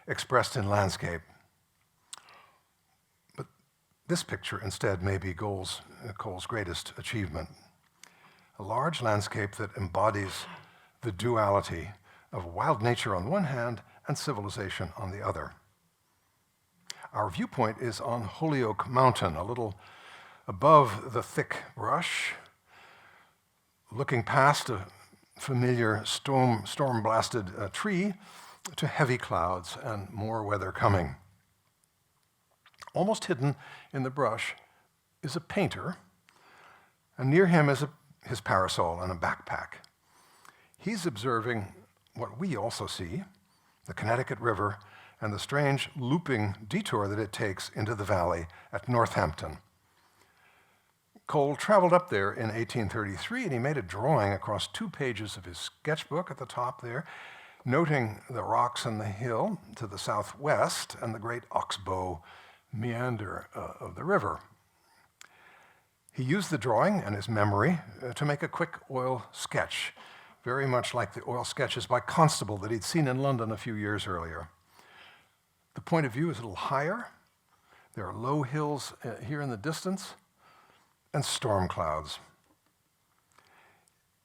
expressed in landscape. But this picture instead may be Cole's greatest achievement. A large landscape that embodies the duality of wild nature on one hand and civilization on the other. Our viewpoint is on Holyoke Mountain, a little above the thick brush, looking past a familiar storm-blasted tree to heavy clouds and more weather coming. Almost hidden in the brush is a painter, and near him is his parasol and a backpack. He's observing what we also see, the Connecticut River and the strange looping detour that it takes into the valley at Northampton. Cole traveled up there in 1833, and he made a drawing across 2 pages of his sketchbook at the top there, noting the rocks and the hill to the southwest and the great oxbow meander of the river. He used the drawing and his memory to make a quick oil sketch, very much like the oil sketches by Constable that he'd seen in London a few years earlier. The point of view is a little higher. There are low hills here in the distance and storm clouds.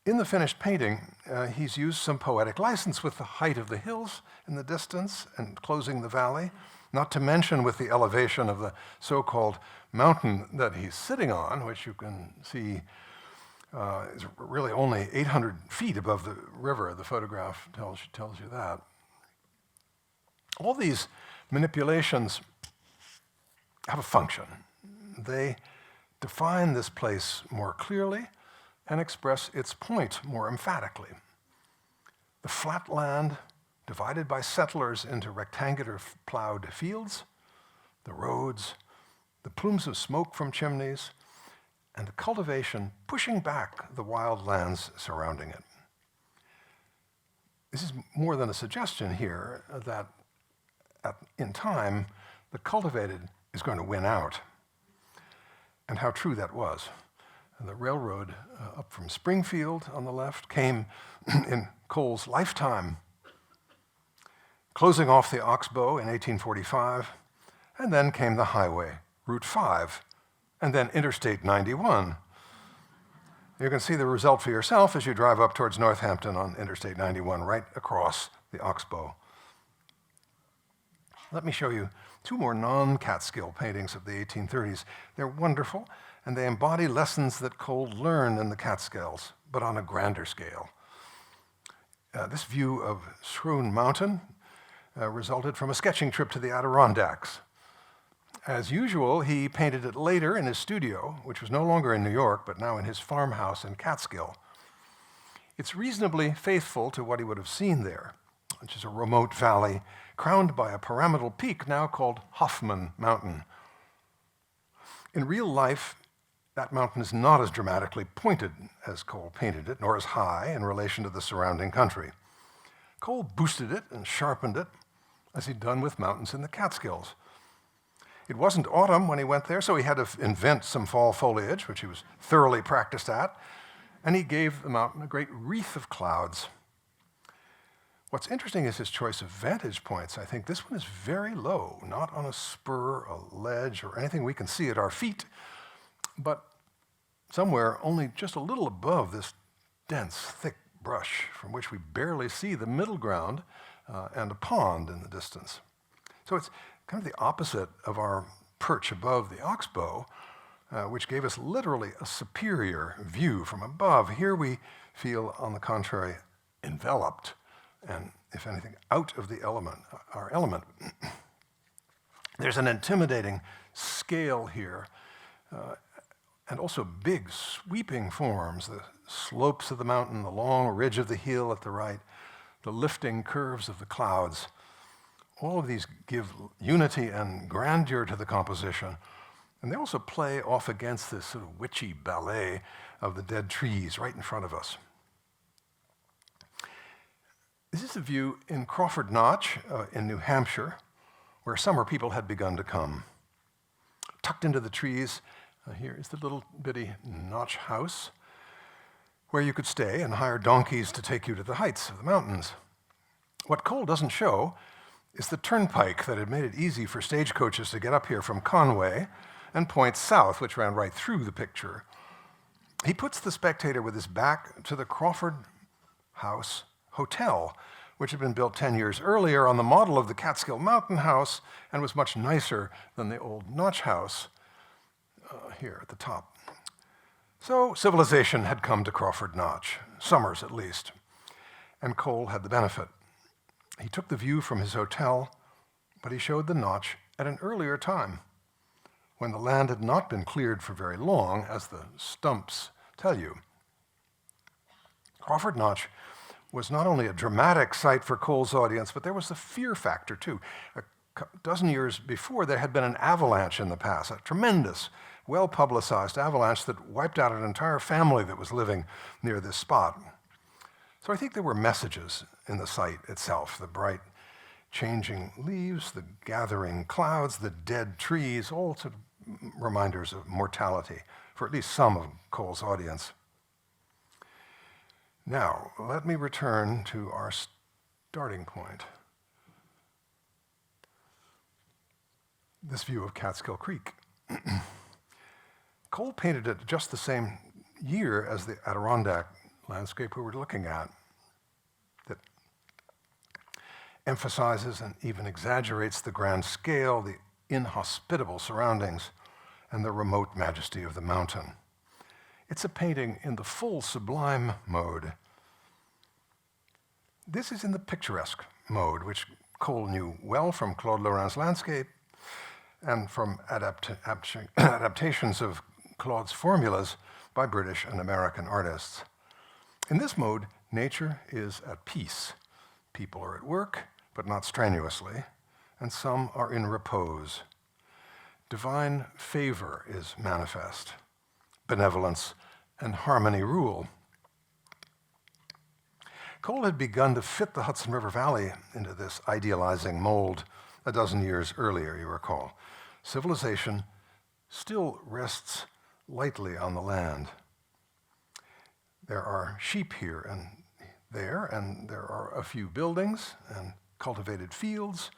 In the finished painting, he's used some poetic license with the height of the hills in the distance and closing the valley, not to mention with the elevation of the so-called mountain that he's sitting on, which you can see is really only 800 feet above the river. The photograph tells you that. All these manipulations have a function. They define this place more clearly and express its point more emphatically. The flat land divided by settlers into rectangular plowed fields, the roads, the plumes of smoke from chimneys, and the cultivation pushing back the wild lands surrounding it. This is more than a suggestion here that in time, the cultivated is going to win out, and how true that was. The railroad up from Springfield on the left came in Cole's lifetime, closing off the Oxbow in 1845, and then came the highway, Route 5, and then Interstate 91. You can see the result for yourself as you drive up towards Northampton on Interstate 91, right across the Oxbow. Let me show you 2 more non-Catskill paintings of the 1830s. They're wonderful, and they embody lessons that Cole learned in the Catskills, but on a grander scale. This view of Shroon Mountain resulted from a sketching trip to the Adirondacks. As usual, he painted it later in his studio, which was no longer in New York, but now in his farmhouse in Catskill. It's reasonably faithful to what he would have seen there, which is a remote valley crowned by a pyramidal peak now called Hoffman Mountain. In real life, that mountain is not as dramatically pointed as Cole painted it, nor as high in relation to the surrounding country. Cole boosted it and sharpened it, as he'd done with mountains in the Catskills. It wasn't autumn when he went there, so he had to invent some fall foliage, which he was thoroughly practiced at, and he gave the mountain a great wreath of clouds. What's interesting is his choice of vantage points. I think this one is very low, not on a spur, a ledge, or anything we can see at our feet, but somewhere only just a little above this dense, thick brush from which we barely see the middle ground and a pond in the distance. So it's kind of the opposite of our perch above the oxbow, which gave us literally a superior view from above. Here we feel, on the contrary, enveloped, and if anything, out of the element, our element. There's an intimidating scale here, and also big, sweeping forms, the slopes of the mountain, the long ridge of the hill at the right, the lifting curves of the clouds. All of these give unity and grandeur to the composition, and they also play off against this sort of witchy ballet of the dead trees right in front of us. This is a view in Crawford Notch in New Hampshire, where summer people had begun to come. Tucked into the trees, here is the little bitty Notch house, where you could stay and hire donkeys to take you to the heights of the mountains. What Cole doesn't show is the turnpike that had made it easy for stagecoaches to get up here from Conway and point south, which ran right through the picture. He puts the spectator with his back to the Crawford House Hotel, which had been built 10 years earlier on the model of the Catskill Mountain House and was much nicer than the old Notch House here at the top. So civilization had come to Crawford Notch, summers at least, and Cole had the benefit. He took the view from his hotel, but he showed the notch at an earlier time, when the land had not been cleared for very long, as the stumps tell you. Crawford Notch was not only a dramatic sight for Cole's audience, but there was the fear factor too. A dozen years before, there had been an avalanche in the pass, a tremendous, well-publicized avalanche that wiped out an entire family that was living near this spot. So I think there were messages in the site itself, the bright changing leaves, the gathering clouds, the dead trees, all sort of reminders of mortality for at least some of Cole's audience. Now, let me return to our starting point. This view of Catskill Creek. Cole painted it just the same year as the Adirondack landscape we were looking at, that emphasizes and even exaggerates the grand scale, the inhospitable surroundings, and the remote majesty of the mountain. It's a painting in the full sublime mode. This is in the picturesque mode, which Cole knew well from Claude Lorrain's landscape and from adaptations of Claude's formulas by British and American artists. In this mode, nature is at peace. People are at work, but not strenuously, and some are in repose. Divine favor is manifest. Benevolence and harmony rule. Cole had begun to fit the Hudson River Valley into this idealizing mold a dozen years earlier, you recall. Civilization still rests lightly on the land. There are sheep here and there are a few buildings and cultivated fields,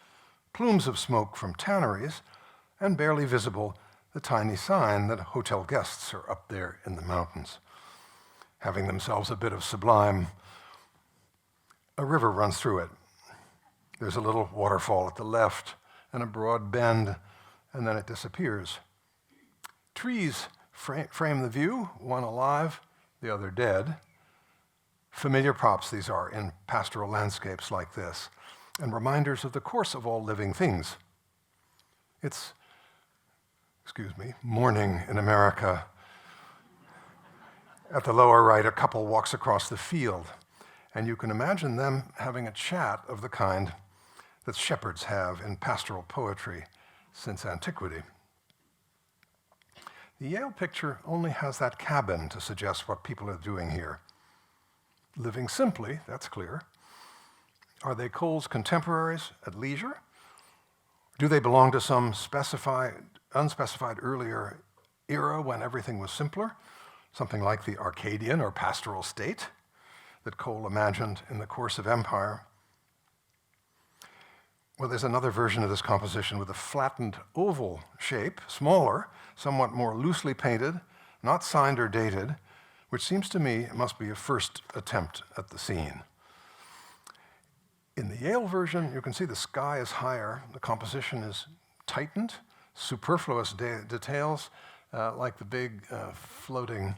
plumes of smoke from tanneries, and barely visible the tiny sign that hotel guests are up there in the mountains, having themselves a bit of sublime. A river runs through it. There's a little waterfall at the left and a broad bend, and then it disappears. Trees frame the view, one alive, the other dead. Familiar props these are in pastoral landscapes like this, and reminders of the course of all living things. It's, morning in America. At the lower right, a couple walks across the field, and you can imagine them having a chat of the kind that shepherds have in pastoral poetry since antiquity. The Yale picture only has that cabin to suggest what people are doing here. Living simply, that's clear. Are they Cole's contemporaries at leisure? Do they belong to some unspecified earlier era when everything was simpler, something like the Arcadian or pastoral state that Cole imagined in the course of empire? Well, there's another version of this composition with a flattened oval shape, smaller, somewhat more loosely painted, not signed or dated, which seems to me must be a first attempt at the scene. In the Yale version, you can see the sky is higher, the composition is tightened, superfluous details like the big floating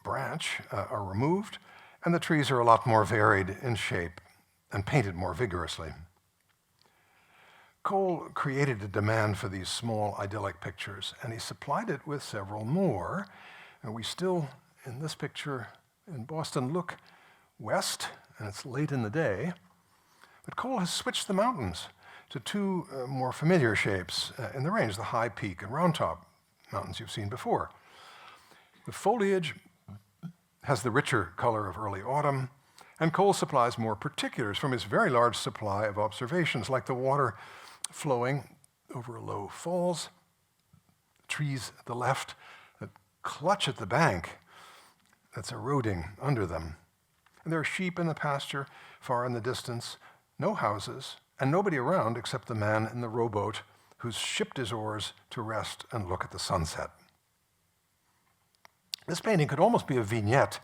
branch are removed, and the trees are a lot more varied in shape and painted more vigorously. Cole created a demand for these small idyllic pictures, and he supplied it with several more. And we still, in this picture in Boston, look west, and it's late in the day. But Cole has switched the mountains to two more familiar shapes in the range, the High Peak and Round Top mountains you've seen before. The foliage has the richer color of early autumn, and Cole supplies more particulars from his very large supply of observations, like the water flowing over low falls, trees at the left that clutch at the bank that's eroding under them. And there are sheep in the pasture far in the distance, no houses, and nobody around except the man in the rowboat who's shipped his oars to rest and look at the sunset. This painting could almost be a vignette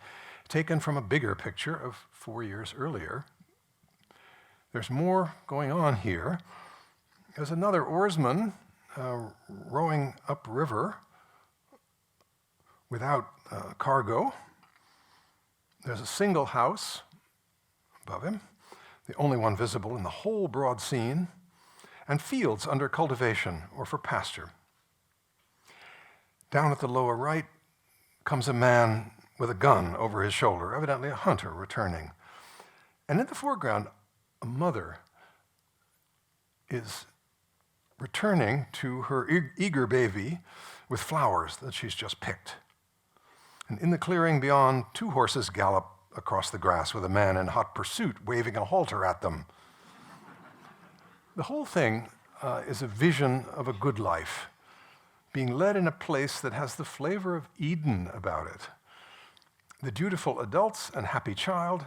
taken from a bigger picture of 4 years earlier. There's more going on here. There's another oarsman rowing upriver without cargo. There's a single house above him, the only one visible in the whole broad scene, and fields under cultivation or for pasture. Down at the lower right comes a man with a gun over his shoulder, evidently a hunter returning. And in the foreground, a mother is returning to her eager baby with flowers that she's just picked. And in the clearing beyond, 2 horses gallop across the grass with a man in hot pursuit waving a halter at them. The whole thing is a vision of a good life, being led in a place that has the flavor of Eden about it. The dutiful adults and happy child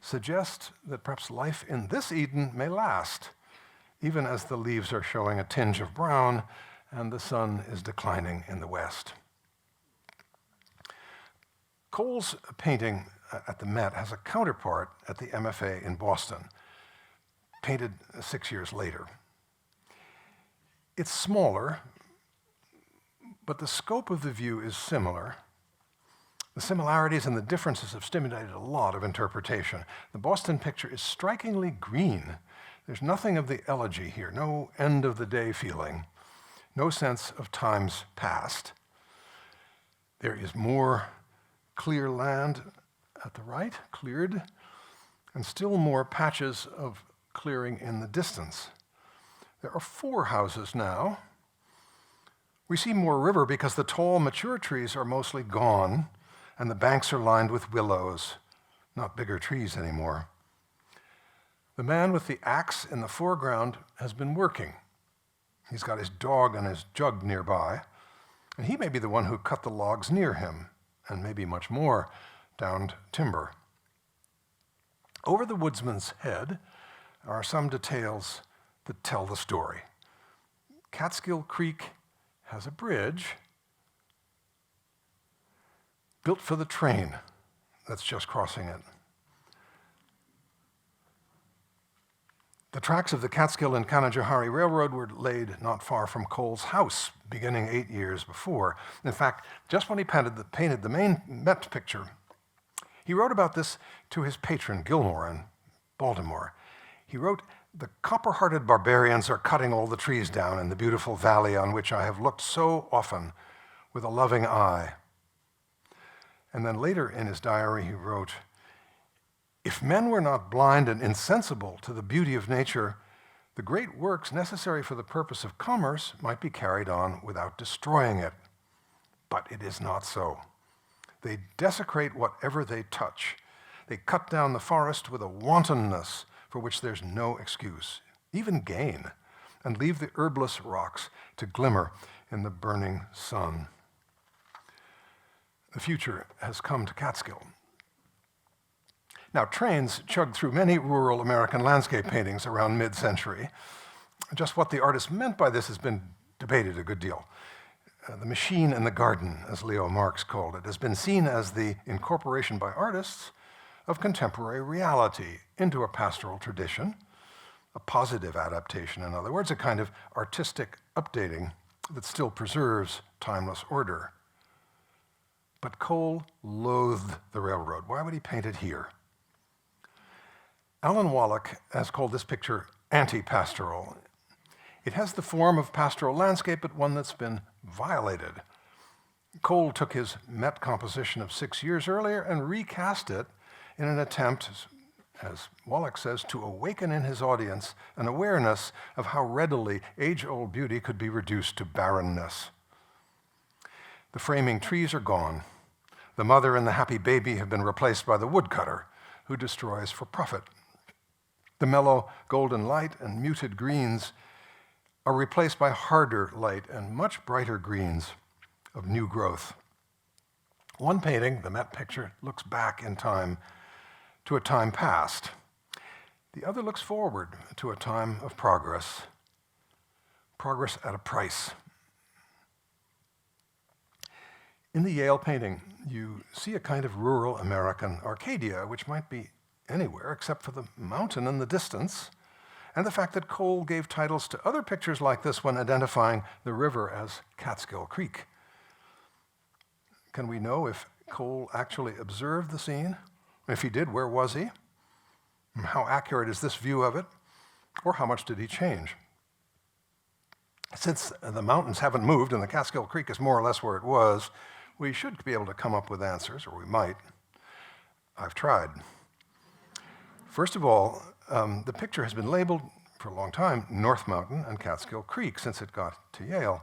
suggest that perhaps life in this Eden may last, even as the leaves are showing a tinge of brown and the sun is declining in the west. Cole's painting at the Met has a counterpart at the MFA in Boston, painted 6 years later. It's smaller, but the scope of the view is similar. The similarities and the differences have stimulated a lot of interpretation. The Boston picture is strikingly green. There's nothing of the elegy here, no end-of-the-day feeling, no sense of times past. There is more clear land at the right, cleared, and still more patches of clearing in the distance. There are 4 houses now. We see more river because the tall, mature trees are mostly gone, and the banks are lined with willows, not bigger trees anymore. The man with the axe in the foreground has been working. He's got his dog and his jug nearby, and he may be the one who cut the logs near him, and maybe much more downed timber. Over the woodsman's head are some details that tell the story. Catskill Creek has a bridge built for the train that's just crossing it. The tracks of the Catskill and Canajoharie Railroad were laid not far from Cole's house, beginning 8 years before. In fact, just when he painted the main Met picture, he wrote about this to his patron, Gilmore, in Baltimore. He wrote, "The copper-hearted barbarians are cutting all the trees down in the beautiful valley on which I have looked so often with a loving eye." And then later in his diary, he wrote, "If men were not blind and insensible to the beauty of nature, the great works necessary for the purpose of commerce might be carried on without destroying it. But it is not so. They desecrate whatever they touch. They cut down the forest with a wantonness for which there's no excuse, even gain, and leave the herbless rocks to glimmer in the burning sun." The future has come to Catskill. Now, trains chugged through many rural American landscape paintings around mid-century. Just what the artist meant by this has been debated a good deal. The machine in the garden, as Leo Marx called it, has been seen as the incorporation by artists of contemporary reality into a pastoral tradition, a positive adaptation, in other words, a kind of artistic updating that still preserves timeless order. But Cole loathed the railroad. Why would he paint it here? Alan Wallach has called this picture anti-pastoral. It has the form of pastoral landscape, but one that's been violated. Cole took his Met composition of 6 years earlier and recast it in an attempt, as Wallach says, to awaken in his audience an awareness of how readily age-old beauty could be reduced to barrenness. The framing trees are gone. The mother and the happy baby have been replaced by the woodcutter, who destroys for profit. The mellow golden light and muted greens are replaced by harder light and much brighter greens of new growth. One painting, the Met picture, looks back in time to a time past. The other looks forward to a time of progress. Progress at a price. In the Yale painting, you see a kind of rural American Arcadia, which might be anywhere except for the mountain in the distance, and the fact that Cole gave titles to other pictures like this one, identifying the river as Catskill Creek. Can we know if Cole actually observed the scene? If he did, where was he? How accurate is this view of it? Or how much did he change? Since the mountains haven't moved and the Catskill Creek is more or less where it was, we should be able to come up with answers, or we might. I've tried. First of all, the picture has been labeled for a long time North Mountain and Catskill Creek since it got to Yale.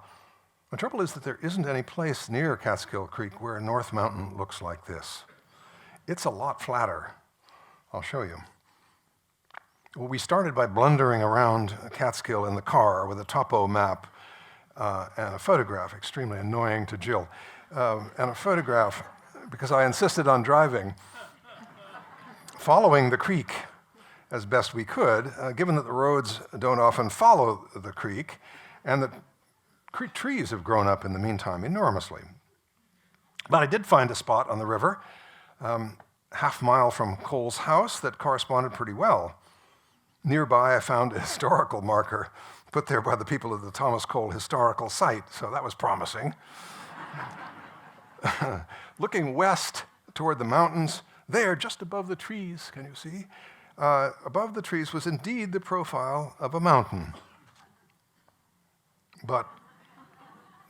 The trouble is that there isn't any place near Catskill Creek where North Mountain looks like this. It's a lot flatter. I'll show you. Well, we started by blundering around Catskill in the car with a topo map and a photograph, extremely annoying to Jill, and a photograph because I insisted on driving, following the creek as best we could, given that the roads don't often follow the creek, and that creek trees have grown up in the meantime enormously. But I did find a spot on the river, half-mile from Cole's house, that corresponded pretty well. Nearby, I found a historical marker put there by the people of the Thomas Cole Historical Site, so that was promising. Looking west toward the mountains, there, just above the trees, can you see? Above the trees was indeed the profile of a mountain, but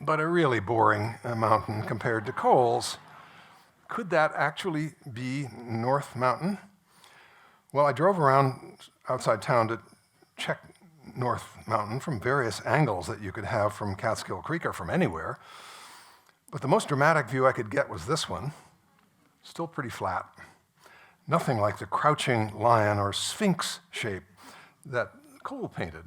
a really boring mountain compared to Cole's. Could that actually be North Mountain? Well, I drove around outside town to check North Mountain from various angles that you could have from Catskill Creek or from anywhere, but the most dramatic view I could get was this one, still pretty flat. Nothing like the crouching lion or sphinx shape that Cole painted.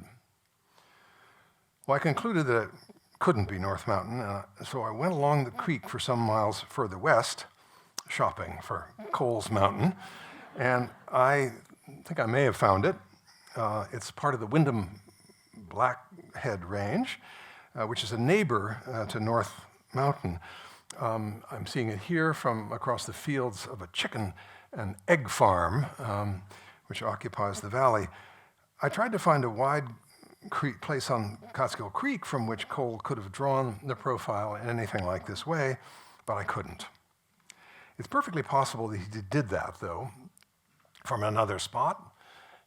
Well, I concluded that it couldn't be North Mountain, so I went along the creek for some miles further west, shopping for Cole's Mountain, and I think I may have found it. It's part of the Wyndham Blackhead Range, which is a neighbor to North Mountain. I'm seeing it here from across the fields of a chicken and egg farm, which occupies the valley. I tried to find a wide place on Catskill Creek from which Cole could have drawn the profile in anything like this way, but I couldn't. It's perfectly possible that he did that, though, from another spot,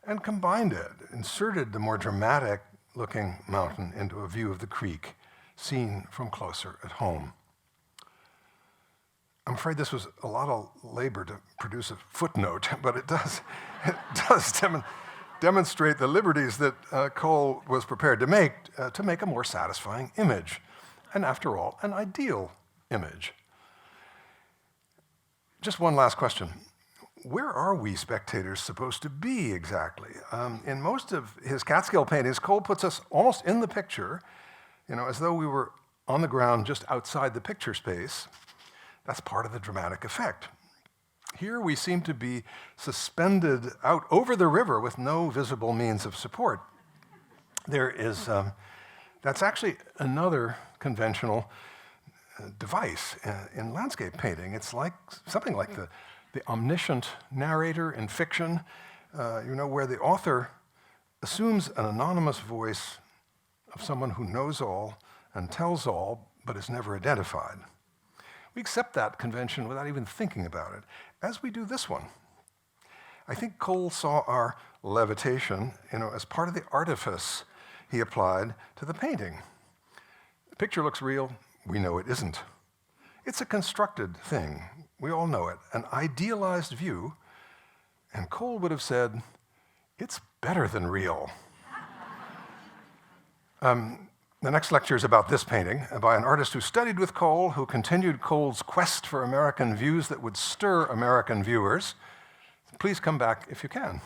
and combined it, inserted the more dramatic-looking mountain into a view of the creek, seen from closer at home. I'm afraid this was a lot of labor to produce a footnote, but it does demonstrate the liberties that Cole was prepared to make a more satisfying image, and after all, an ideal image. Just one last question. Where are we spectators supposed to be exactly? In most of his Catskill paintings, Cole puts us almost in the picture, as though we were on the ground just outside the picture space. That's part of the dramatic effect. Here we seem to be suspended out over the river with no visible means of support. That's actually another conventional device in landscape painting. It's like something like the omniscient narrator in fiction, where the author assumes an anonymous voice of someone who knows all and tells all, but is never identified. We accept that convention without even thinking about it, as we do this one. I think Cole saw our levitation, as part of the artifice he applied to the painting. The picture looks real. We know it isn't. It's a constructed thing. We all know it, an idealized view, and Cole would have said, it's better than real. The next lecture is about this painting by an artist who studied with Cole, who continued Cole's quest for American views that would stir American viewers. Please come back if you can.